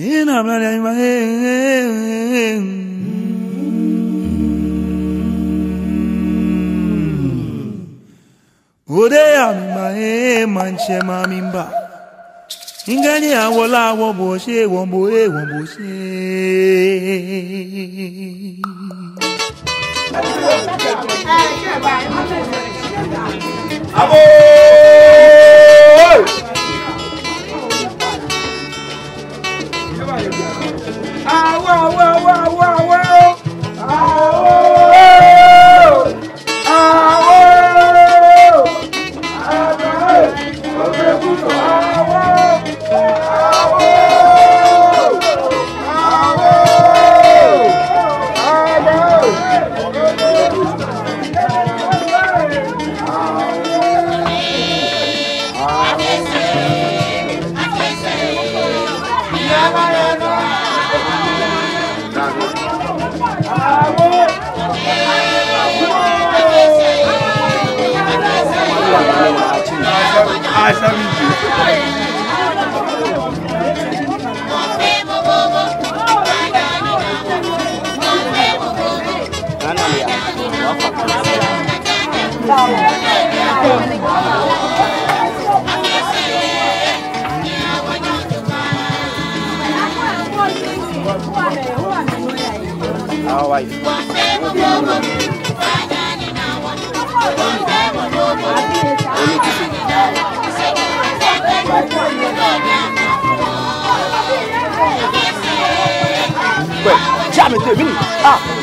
In a bloody Odea my manche mamimba. Ingani awola woboshe womboe womboshe. Abo! How are you? Wait, jam it, minute. Ah.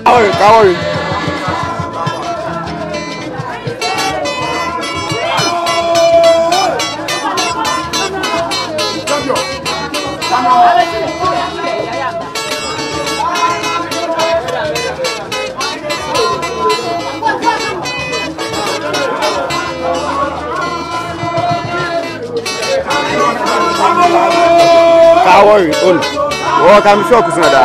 Kaori. Kaori on. Oh, kami show kusina da.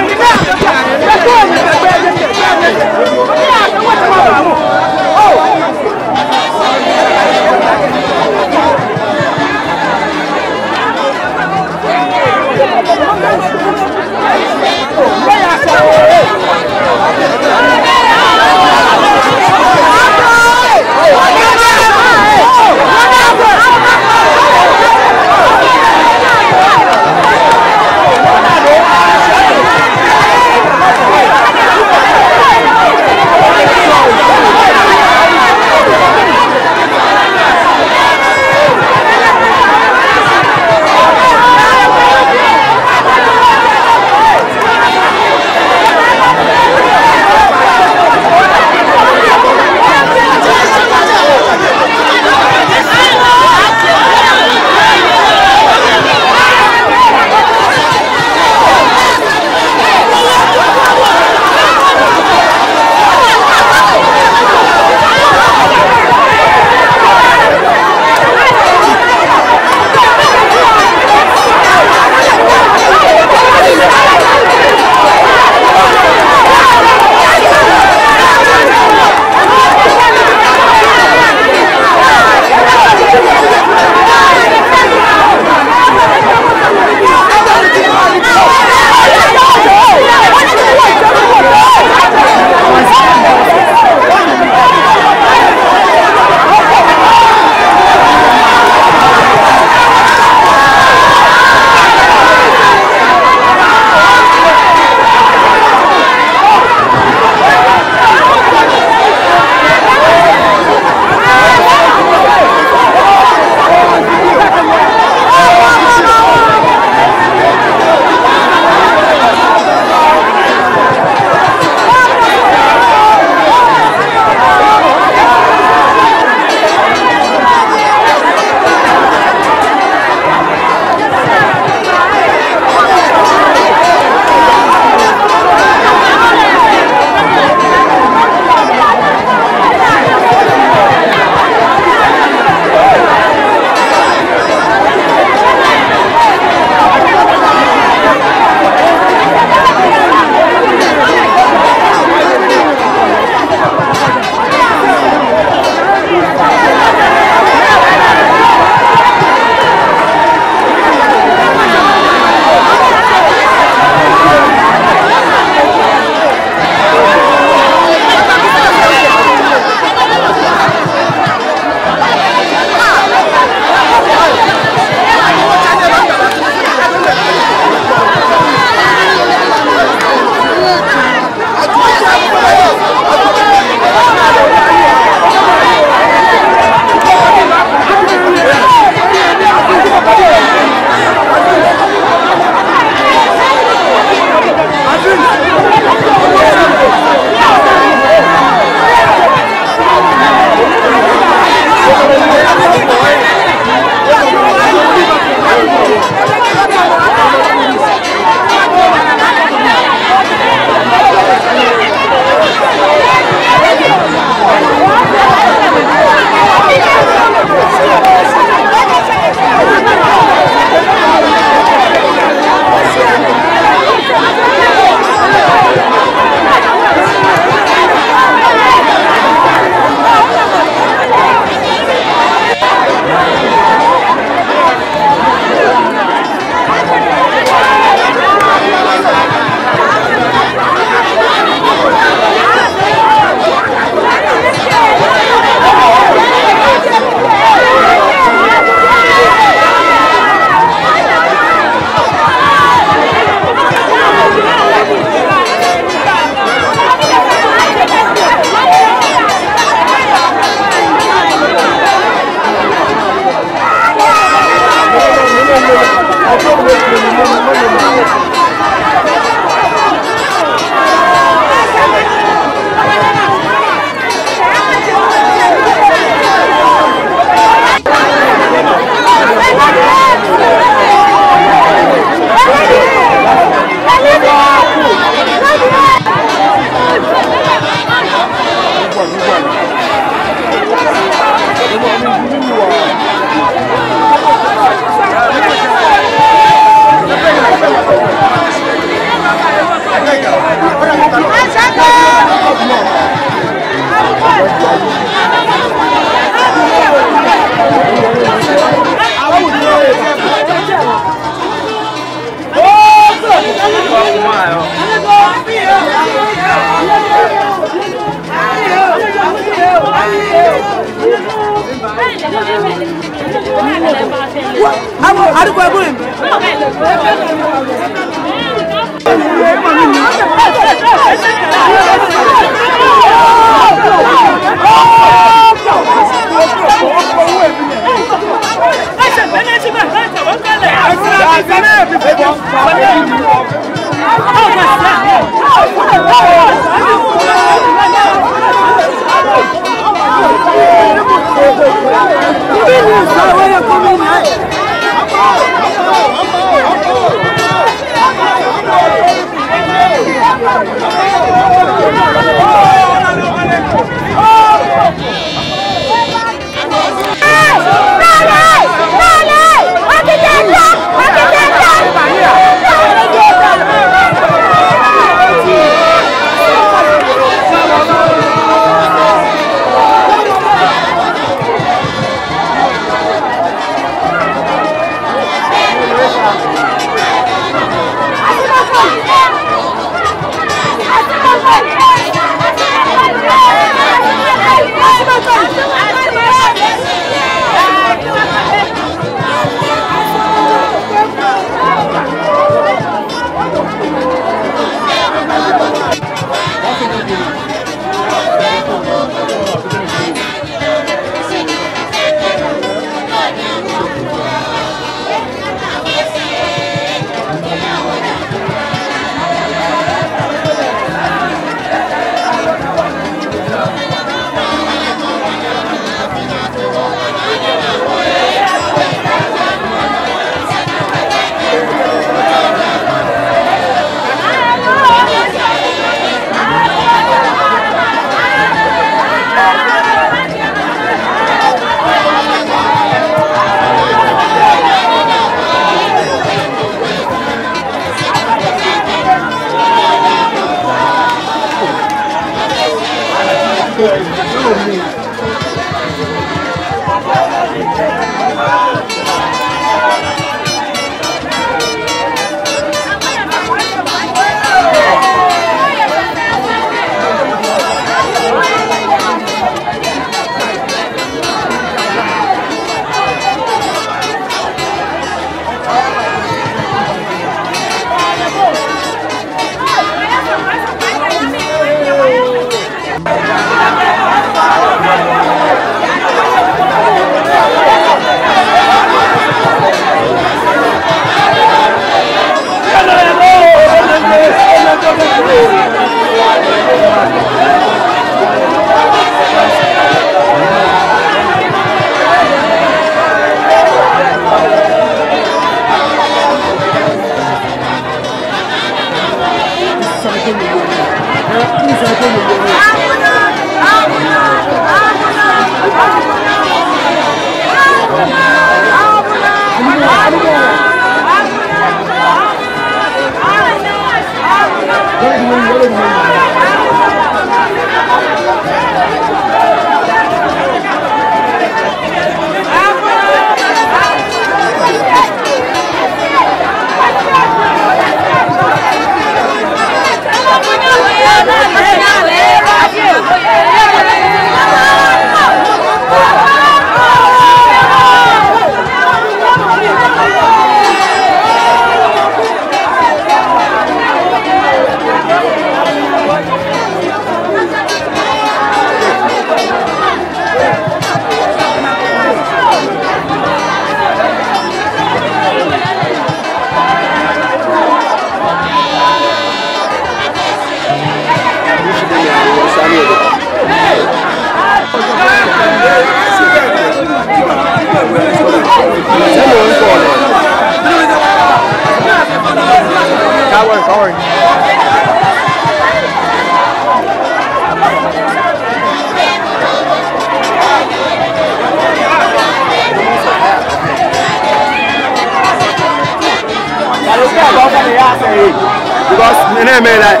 Because name me like.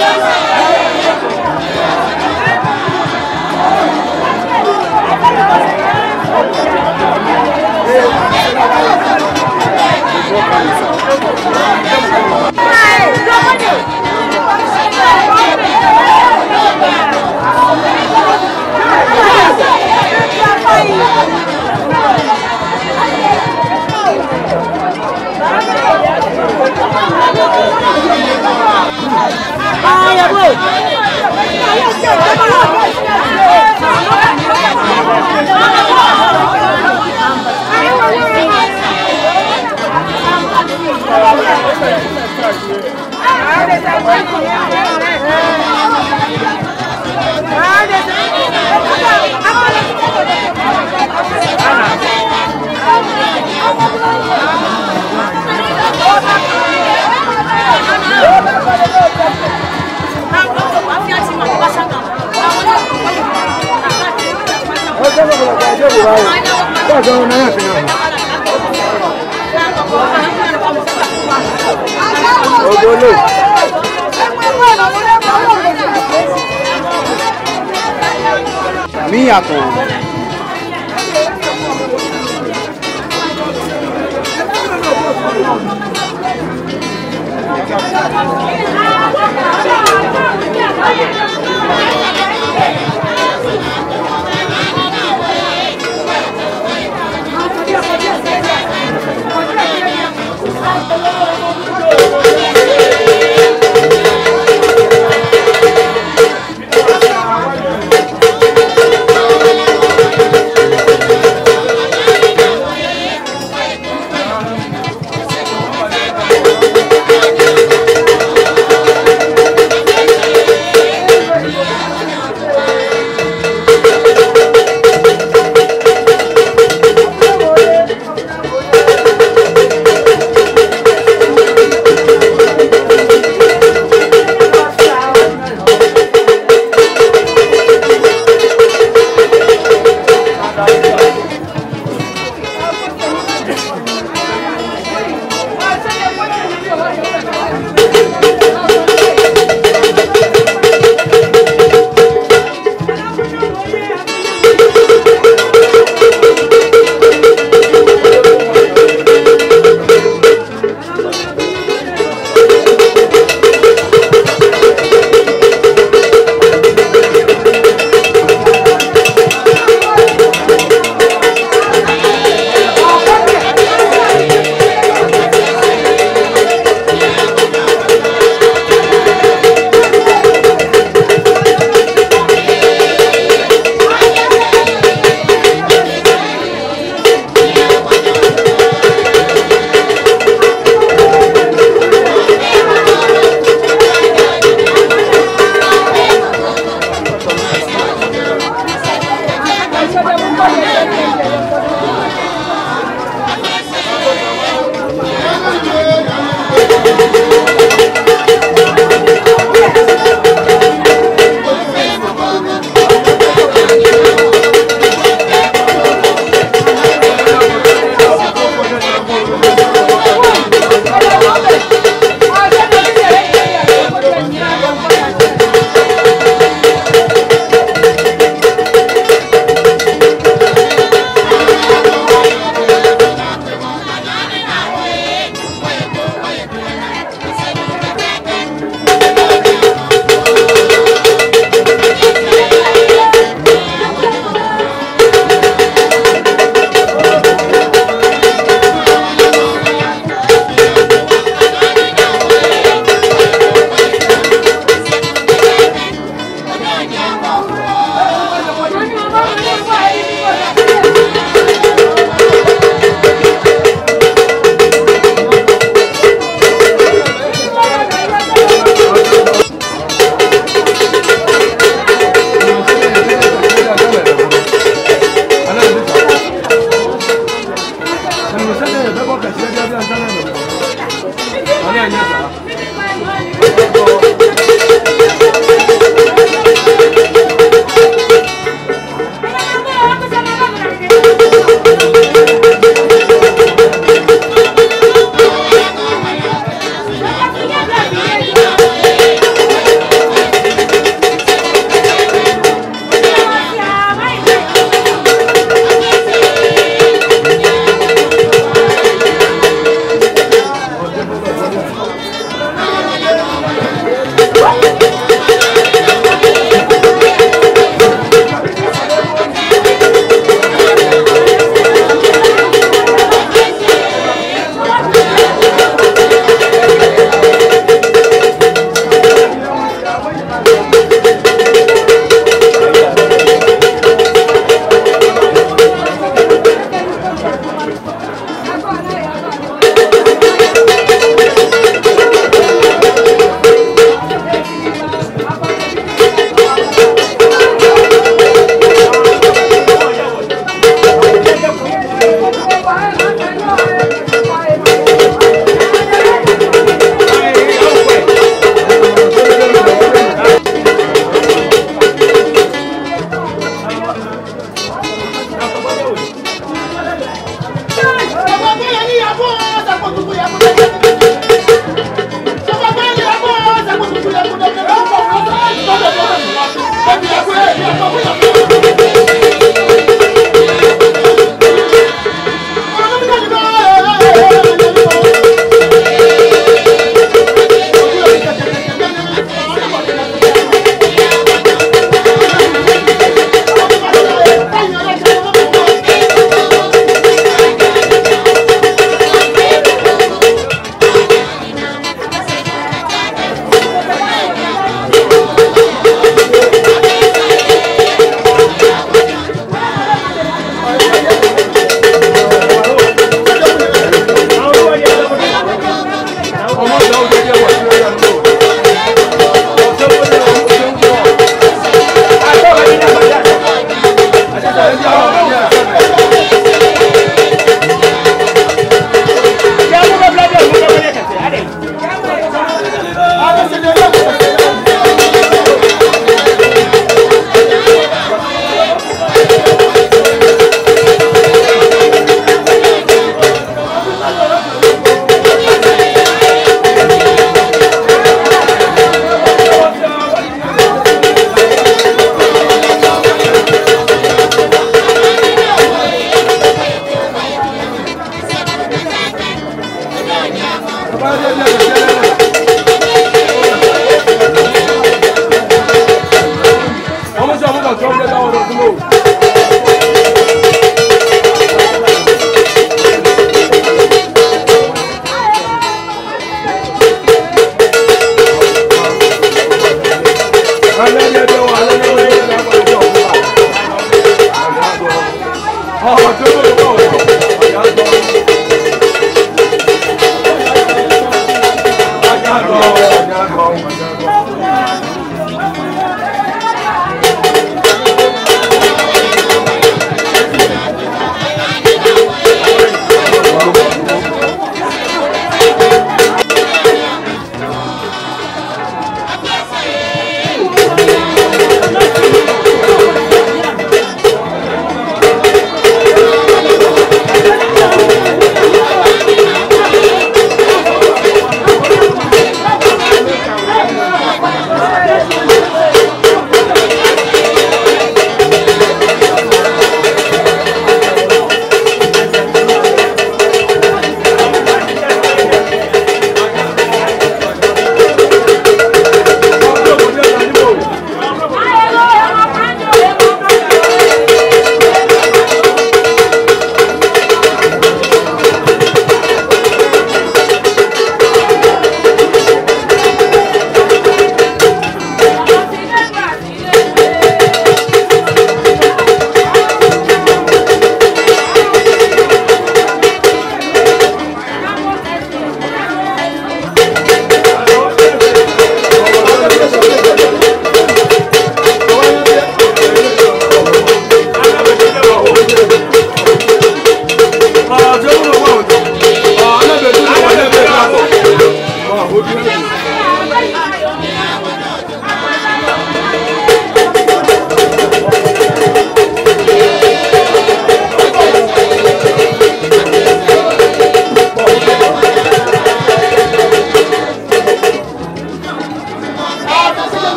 Hey,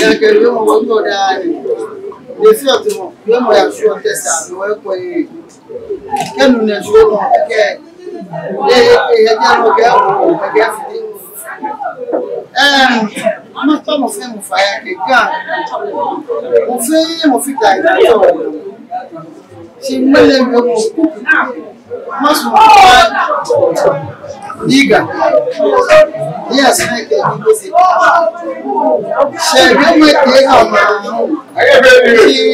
Ya que yo me voy a dar. Les filles, yo me voy a chanter ça. Je vais quoi. Que nous ne jouons que. Moi, mon frère, mon frère, quelqu'un. Mon frère, mon fils, c'est moi le moi, je suis Liga. Il y a ça qui c'est bien moi qui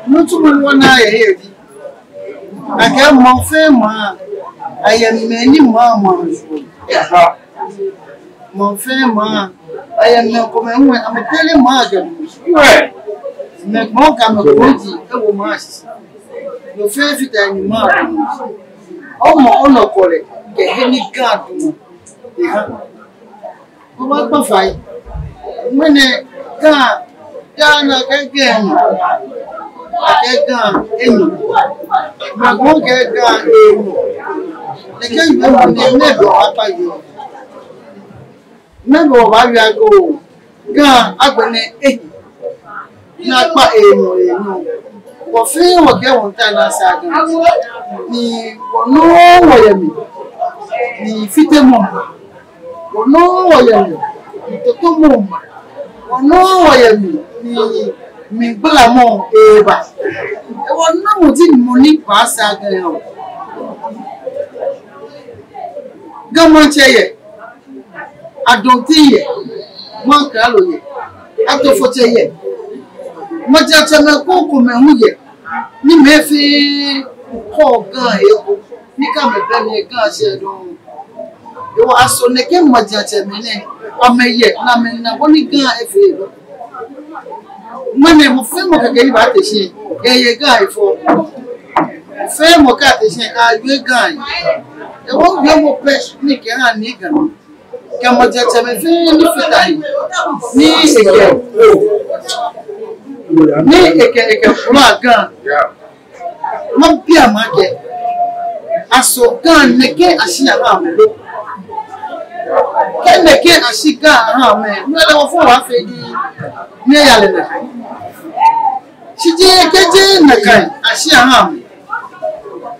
nous tout le monde a été. À quel moment fait moi, I am many mamma. Mon frère, moi, I am not coming. I'm telling Margaret. Mais bon, comme on dit, au moins, le fait fit à une marque. Oh, mon on collègue, que Henny Gardou. On va pas faire. Mene, Ghana, quelqu'un. Quelqu'un, et nous. Ma grande quelqu'un, et nous. Quelqu'un, il va me never pas you. Never, I will go. Ghana, I will not. Not by a no. For fear of going to Saga. Ni no way. Ni fit a moment. No way. The two moment. No way. Ni Blamon, Eva. There was no money pass out there. Government chair. I don't think it. One calorie. After 40 years. Majatama Coco Mamuye. Ni Mefi Paul Guy. Ni come a penny gas. You are so naked, Majatama. I may yet, Namina, only guy a favor. When they will film a game at the shade, a guy for film or cat is a good guy. There won't be more press, Nick and Nigga. Come on, just a few knees again. Me a flag. Not be a market. I saw gun, make a cigar. Can make a cigar, man. Well, for a fady. She did get in the kind. I see a ham.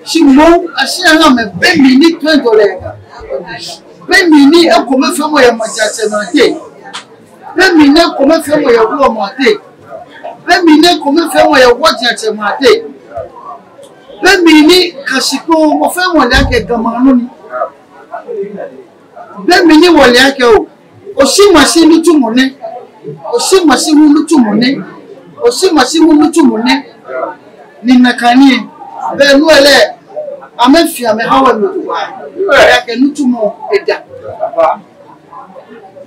She moved, I see a ham, and baby need $20. Baby need a common from where my judge and day. Baby need common from where you go my day. Baby need common from where you watch at my day. Baby need Kashiko, or family like a gamanoni. Baby need what like you. Or she must see me to money. Or she must see me to money. O si masimu mutu mune ni nakani be nuele amefia me hawa mutu yake mutu mo eda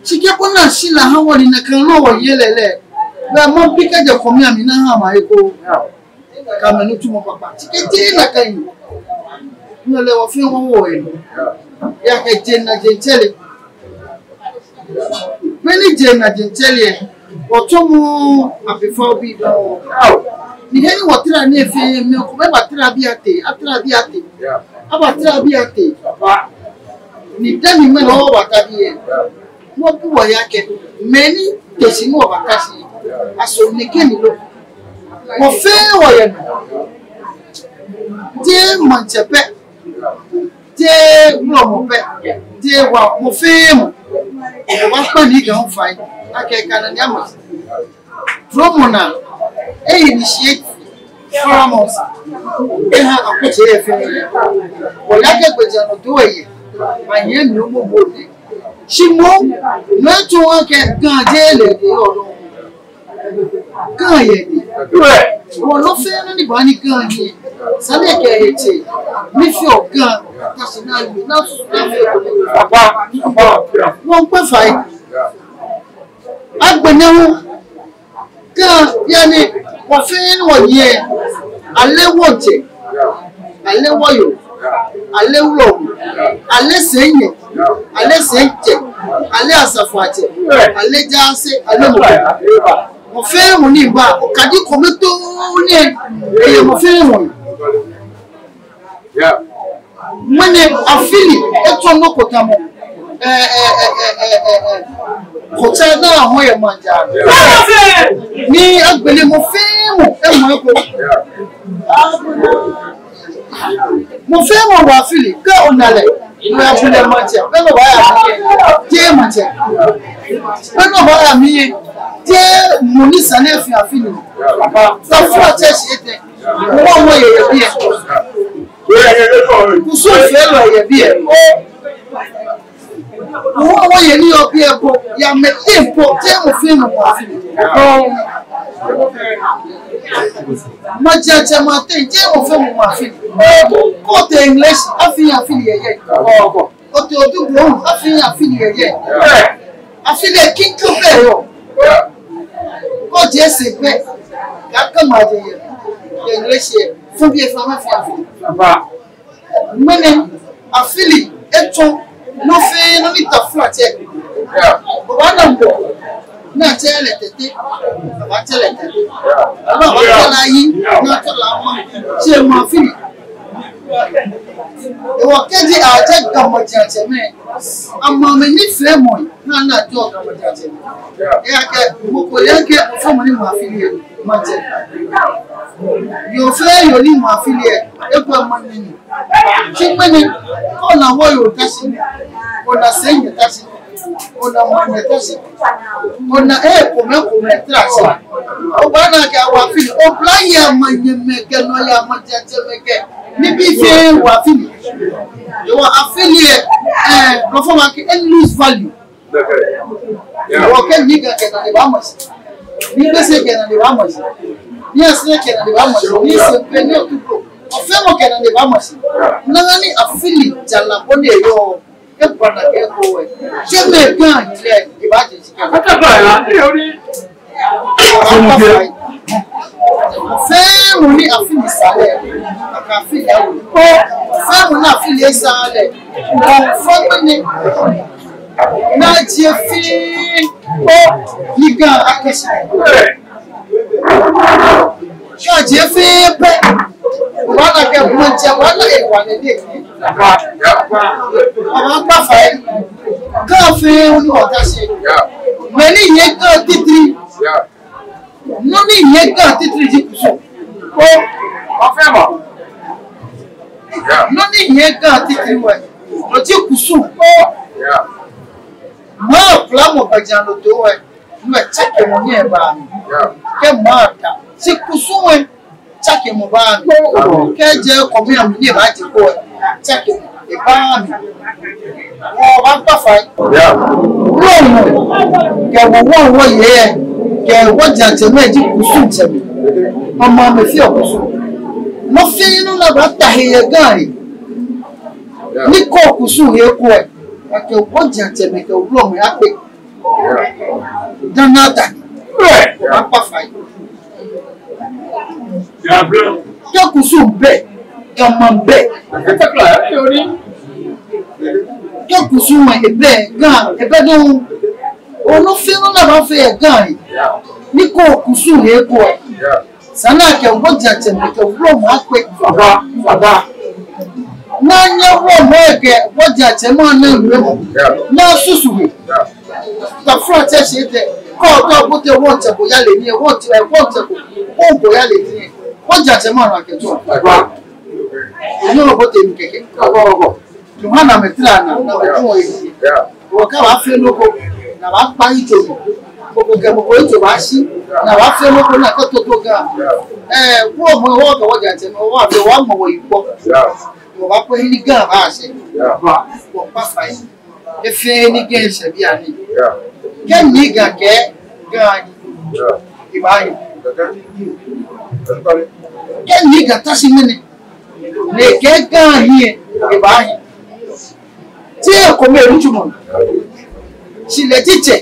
sike bona sila hawa ni nakano wo yelele be mo pika je komi amina ha ma eko kama mutu mo papa sike ti nakani nuele wo fi wo yake jenna jentele many jenna jentele Otomo before we go. The heavy water near milk, about Trabiate, about Trabiate. Nidani men over Tabie. What do I get? Many Tessimo of Akasi. I saw Nikeni look. Or fair, dear Montepe, dear Romope, dear Mofemo. What's my legal fight? I can't yamas. Dromona, initiate farmers. They have a put here. Well, I get with your doing. My name no more body. She moved not to work at Gardelle. Well, no fair anybody gun here. Sunday, Miss your gun, that's enough. One per fight. Agbẹ̀nẹ́wó gan yanni wọ́n fẹ́ wọ̀ yẹ alẹ́ wọ̀jẹ̀ alẹ́ wọ̀yọ̀ alẹ́ wọ̀ alẹ́ sẹ́yìn alẹ́ sẹ́yìnjẹ̀ alẹ́ àsàfàjẹ̀ alẹ́ jáse alẹ́ mọ̀ wọ́n fẹ́ wọ̀ ní ìbá ọ̀kadì kọ̀mẹ́tò ní ẹ̀yẹ wọ́n fẹ́ wọ̀ mọ́ni àfílì ẹ̀tọ́ ọ̀nọ́kọ̀tà mọ́ hotel na ho ye manja ni agbele mo femo e mo ko mo femo wa fili ka onale no ya fili manja be no ba ya je manja be no ba ya mi je mo ni sane fi afili ta fu a che shete mo ye bi e ku so fe lo ye bi e wọ́n yẹ ní ọbí ẹ̀bọ̀ ya mẹ́tẹ́ ìpọ̀ tí mo fi mọ̀ wá sí mo jẹ́jẹ́ máa tẹ́ tí mo fi mọ̀ wá sí kọ́ọ̀tẹ̀ English àfihàn àfihàn yẹ̀yẹ́ kọ́ọ̀tẹ̀ òdúgbò àfihàn àfihàn yẹ̀yẹ́ àfihàn kíkú bẹ́ẹ̀ yọ kọ́ọ̀tẹ̀ ẹ̀sẹ̀ pẹ́ kàkà máa yẹ̀yẹ́ English yẹ fún bí ẹ̀fọ́ máa fi àfihàn mẹ́ni àfihàn ẹ̀tọ́ no fe no ni ta flat e ba na mbo na tele tete ba tele tete ba la yi na to la mo se mo fi e wo keji a je gamo jaje me amma me ni fe mo na jo gamo jaje e ake mo ko le ke fo mo ni mo afilie ma je yo fe yo ni mo afilie e ko mo ni ti pe ni ko na wo yo kasi ona senye tashi ona mwana tashi ona kome tashi o bana ka wa fili o plan ya manyemeke no ya majatemeke ni bi fe wa fili yo affiliate perform ke lose value o ke niga ke na ba mo ni bese ke na ba mo ni asle ke na ba mo ni se penyo tuko o fe mo ke na ba mo nangani affiliate jala bone yo e bana ke ko we je me gan ile ibaje sike aka ba ya e ori fe mo ni afili sale aka afili awo ko fe mo na afili sale ko fo ni na je fi ko liga akesi jo je fi pe wala ke bunche wala e wala de àwọn pàfà ẹ̀ káàfin oní ọ̀tá ṣe mẹ́lí ìyẹn kan títí ló ní ìyẹn kan títí jí kùsùn ó ọ̀fẹ́ mọ̀ ló ní ìyẹn kan títí wẹ̀ ló jí kùsùn ó mọ́ ọ̀pọ̀lámọ̀ gbẹ̀jà ló tó wẹ̀ ní ẹ̀ chẹ́kẹ̀ mọ̀ ní ẹ̀bà mi kẹ́ mọ́ àdá sí kùsùn wẹ̀ chẹ́kẹ̀ mọ̀ bá mi kẹ́ jẹ́ kọ̀mí àmì ní ìbájẹ́ kó ẹ̀ chẹ́kẹ̀ mọ̀ ìbáàmì wọ́n bá gbàfà lóòmù kẹwọ́ wọ́n yẹ kẹwọ́ jàjẹ́ méjì kùsùn tẹ̀mí ọmọ mi fi ọ̀kùsùn mo fi inú náà bá tàhìyẹ gáàrí ní kọ́ kùsùn yẹ kú ẹ̀ kẹwọ́ jàjẹ́ mi kẹwọ́ lóòmù yá pé dáná dà wọ́n bá gbàfà kẹ kùsùn bẹ́ẹ̀ ọmọ bẹ́ẹ̀ kẹ kùsùn wọn ẹ̀bẹ̀ gan ẹ̀bẹ̀ dùn olùfẹ́ràn náà bá fẹ́ gan ní kò kùsùn yẹ kọ́ ẹ̀ sanni akẹ́wọ́ jàjẹ́ mẹ́kẹ́ wúlò mọ́ àpẹ́ bàbá náà nyẹ́ wọ́n mọ́ ẹ̀kẹ́ wọ́n jàjẹ́ mọ́ náà lùwẹ̀ mọ́ náà sùsù rẹ̀ tàfúrà tẹ̀ ṣe tẹ̀ kọ́ ọ̀dọ́ àbúté wọ́n tẹ̀ bóyá lè ní ẹ̀ wọ́n tẹ̀ wọ́n bóyá lè ní ẹ̀ wọ́n jàjẹ́ mọ́ àwọn akẹ́tọ̀ inú ọ̀bọ̀ tèmi kẹ̀kẹ́ ọ̀gọ̀ọ̀gọ̀ Yohana mẹ́tìrà náà mẹ́tìrà wọ̀ yìí wọ́n ká wàá fẹ́ lóko náà wàá pa ìjòyè gbogbo gbogbo ètò wàá sí náà wàá fẹ́ lóko náà tó tó gan wọ́n mọ ọwọ́ ọ̀gọ̀ wọ́n jàjẹ́ mọ́ ọwọ́ àbẹ̀ wọ́n mọ̀ wọ̀ yìí pọ̀ wọ́n wá pé ní gan bá a ṣe wọ́n pa fà yìí efe ní gan ẹsẹ̀ bí a ní kẹ́mi gàgẹ́ gan ìbáyìí kẹ́mi gàtá sí mẹ́ni lè kẹ́ gan yìí ìbáyìí tí ẹ̀kọ́ mẹ́rin jùmọ̀ sí lẹ́tí jẹ́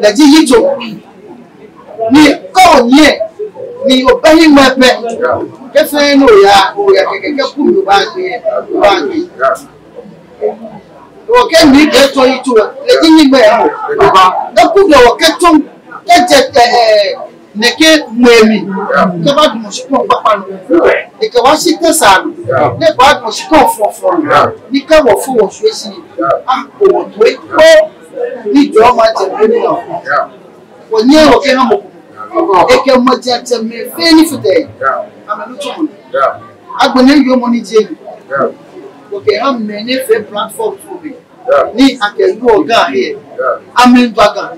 lẹ́tí yíjọ ní kọ́ọ̀ní ẹ̀ ní ọ̀bẹ́yìn mẹ́pẹ́ kẹfẹ́ ní òyà kẹ̀kẹ́ kú ló bá gbé òkè ní kẹ́tọ́ yíjọ lẹ́tí yígbẹ́ ẹ̀mọ̀ ẹkú lọ́wọ́ kẹ́tọ́ kẹ́jẹ neke mwemi ke ba dum shikon papa no e ke wa shike sa no ne ba dum shikon fofo ni ka wo fo wo hwesi ah o to e ko ni jo ma je ni no wonye o ke ha mo e ke mo je te me fe ni fute amanu to mo agbene yo mo ni je o ke ha me ne fe platform to be ni akelu oga here amen baga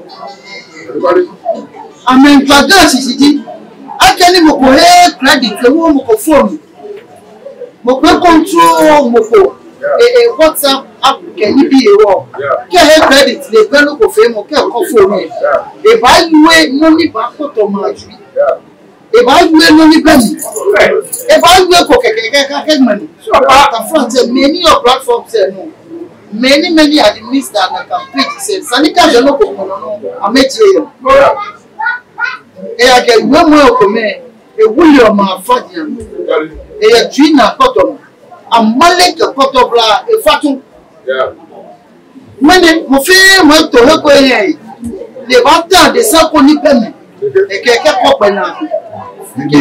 amen baga sisiji akeni mo ko he credit wo mo ko phone mo ko control mo ko WhatsApp app ke ni bi ewo ke he credit le pe no ko fe mo ke ko phone e ba yuwe no ni ba ko to ma ju e ba yuwe no ni ba ni e ba yuwe ko ke money ta front many your platforms no many administer na campaign say sanika je no ko no ametie yo e ake we mo ko me e wuli o ma fadia e ya twina kotom amale ke kotobla e fatu mene mo fi mo to he ko ye le bata de sa ko ni peme e ke ko pe na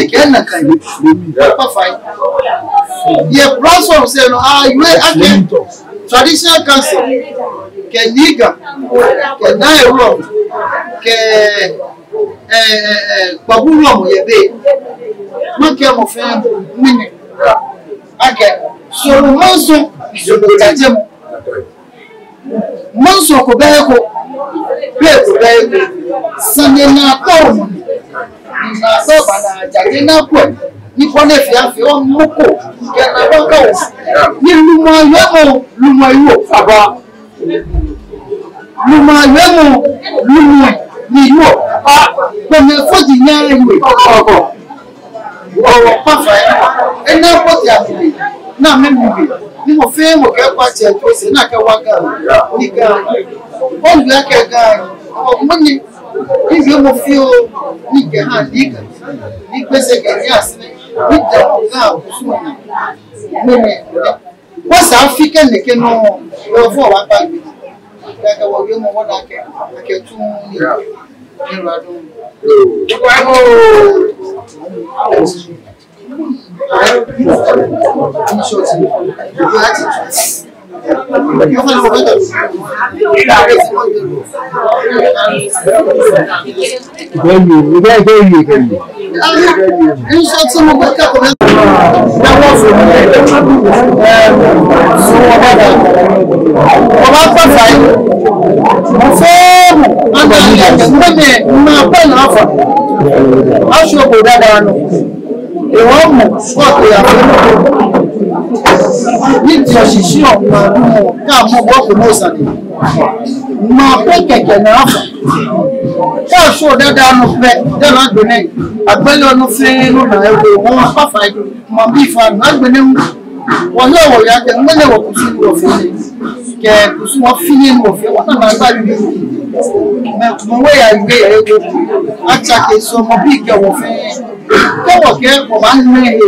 ke na kan pa fai ye blossom say no you ake traditional council ke niga ke nairo ke baburo mo yebe mo ke mo fe mini ake so monso so tajem monso ko be ko sane na ko na so bana jage na ko ni pone fi afi o moko ke na ba ka ni lumo yo aba lumo yo ni yo ko me fodi nya yo ko o pa fa e na ko ti afi na me mi bi ni mo fe mo ke pa che to se na ke wa ga ni ga o lu ke ga o mo ni ibi mo fi o ni ke ha ni ga ni pese ke ni asine ni da ga o su na me what's African they can know for what I mean. Like I will give me what I can tune ma pe keke na afa ka so dada no pe de na gbene agbele no fe no na ewo won pa fa ma bi fa na gbene won yo wo ya ke gbene wo kusi wo fe ke kusi wo fini wo fe won na gba bi mo we ya gbe ya ewo acha ke so mo bi ke wo fe ke wo ke mo ba nne he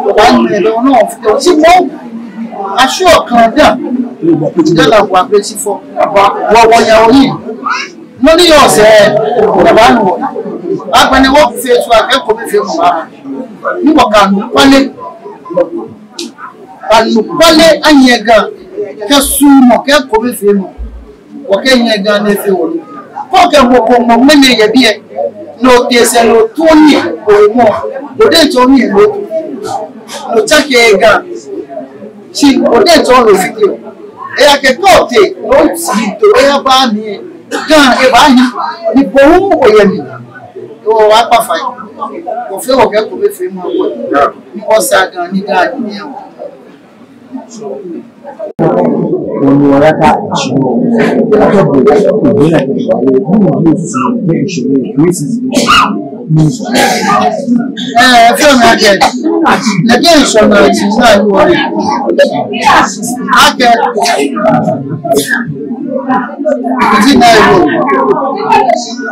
mo ba nne lo no fe ti mo aṣọ kan da la wa pe ti fo wo ya oyin mo ni yo se baba nu agbani wo fe tu akeko mi fe mo ba ni mo kan pale anyega ke su mo ke ko mi fe mo wo ke nyega na fe wo ko ke mo mene ye bi e no te se no to ni o mo o de to ni no take ga si o de to lo fiti e a ke ko te no si to e ba ni gan e ba ni bo o ye mi o wa pa fa o fe o ke ko be fe mo wo ni o sa gan ni ga ni e o wani waraka a ciwo aka bude yana da kwaye yi su ne shi ne crisis film again again so na ti na you worry again ti na you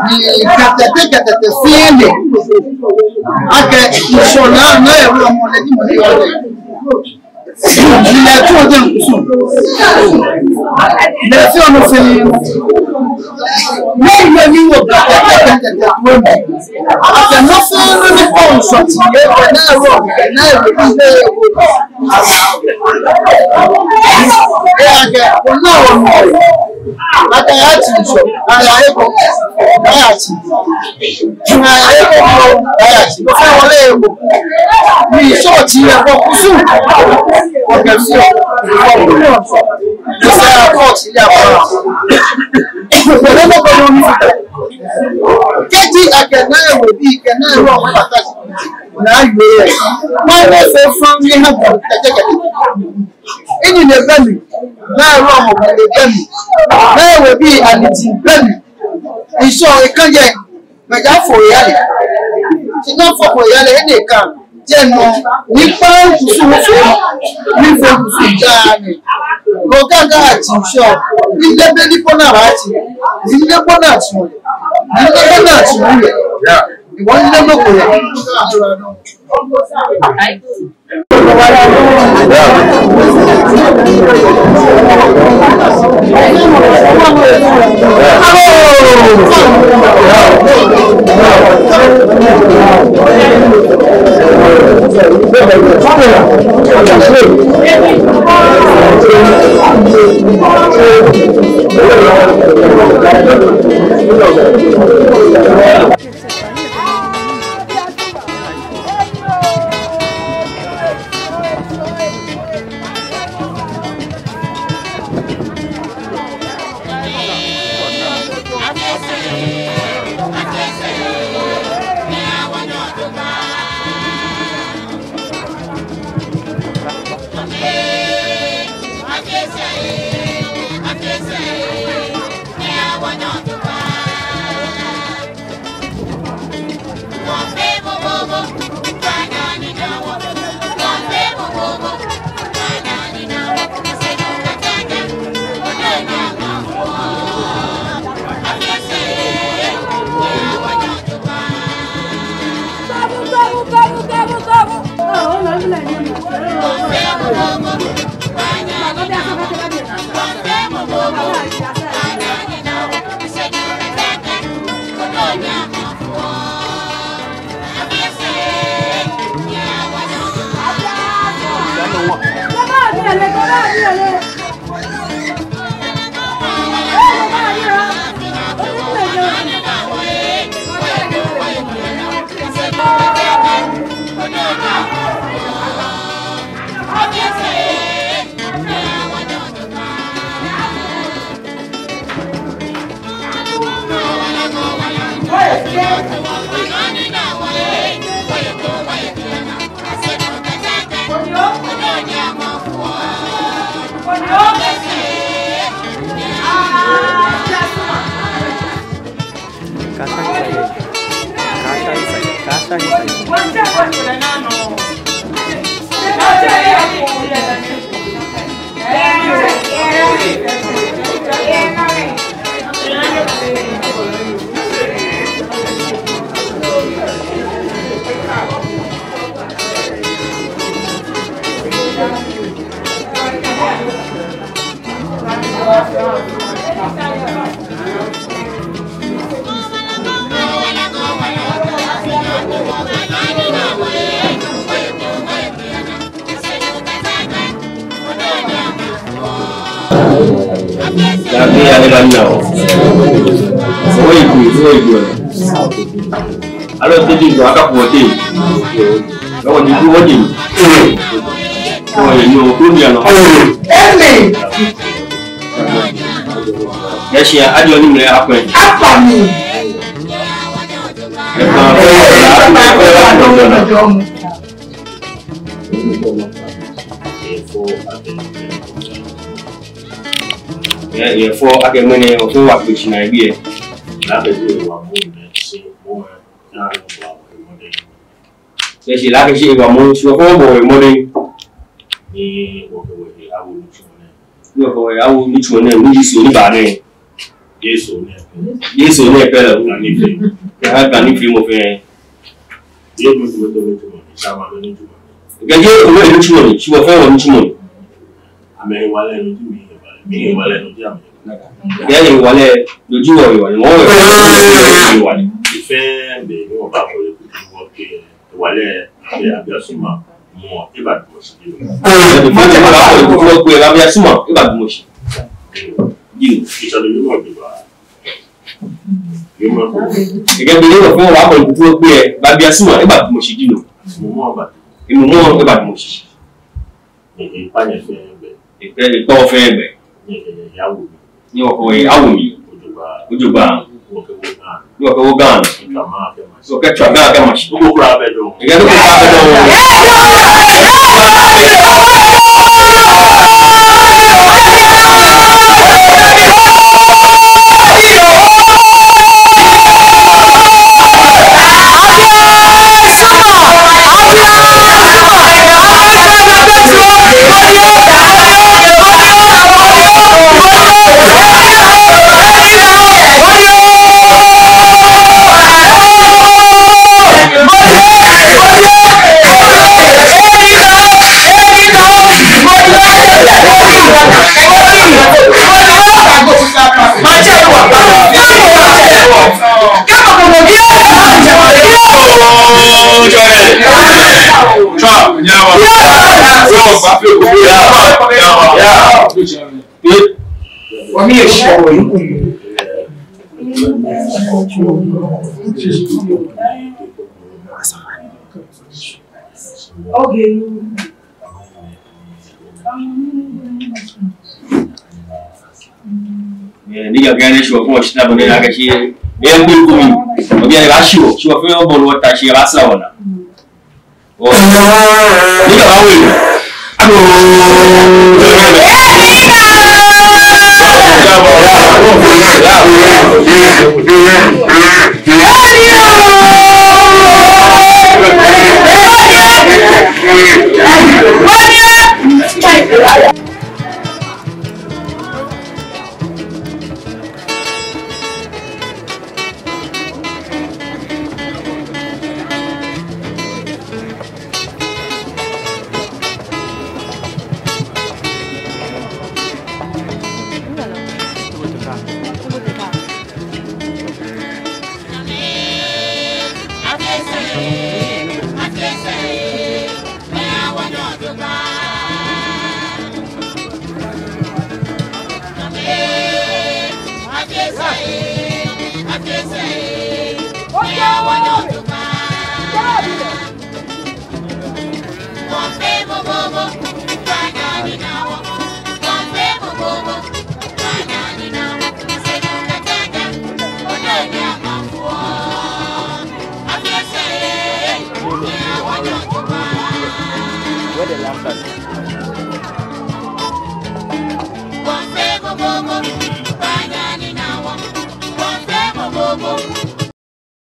ni kete fele again so na e wo mo le ni mo le worry il est trop d'un coup. Il est fait en offre. Maybe you will get the women. After nothing really on something, you can now rock, and now we can in the belly, now wrong of the belly. There will be a little belly. And so it can't get my dad for Yali. It's not for Yali, any can. General, we found to we found to Johnny. Go Gaga, shop. We let the Niponati. We let Bonatu. We let Bonatu. Yeah. You want to know. Alors, c'est à capoter. On dit tout, on dit. Il faut mener au fond à plus de Jadi lagi sih kamu suka mau modern ni aku lucu nih ni sih barang Yesus nih kalau kan ni film apa dia betul sama dengan itu gaji lucu nih coba film lucu nih ame wala lucu nih mi wale no dia. Ya ni wale dojú o wale mo wale. Ife be ni o ba ko le ku ke wale e abiasuma mo e ba mo si. De mo te ba ko ku e abiasuma e ba mo si. Dio, Isa de mo bi ba. Yo mo ko. E ke bi ni o fun wa ko ku e abiasuma e ba mo si dio. Mo ba. E mo e ba mo si. E pa ni fe be. E pe to fe be. Ya wo. Ni o ko e awu mi. Ojoba. Ni o ko gan. So ke twa ga ma si. Mo ko ra be do. E ke do ka be do. Ni ga gane shi ko shi na bane aka shi yan bi gumi o biya ga shi shi wa fa bol wata shi ba sa wana o ni ga ba wi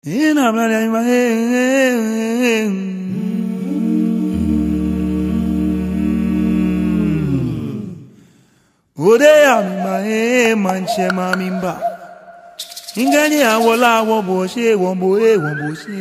Ina mlani ma Ode ya mi ma manche ma mimba Ingani awola wo bo se won bo se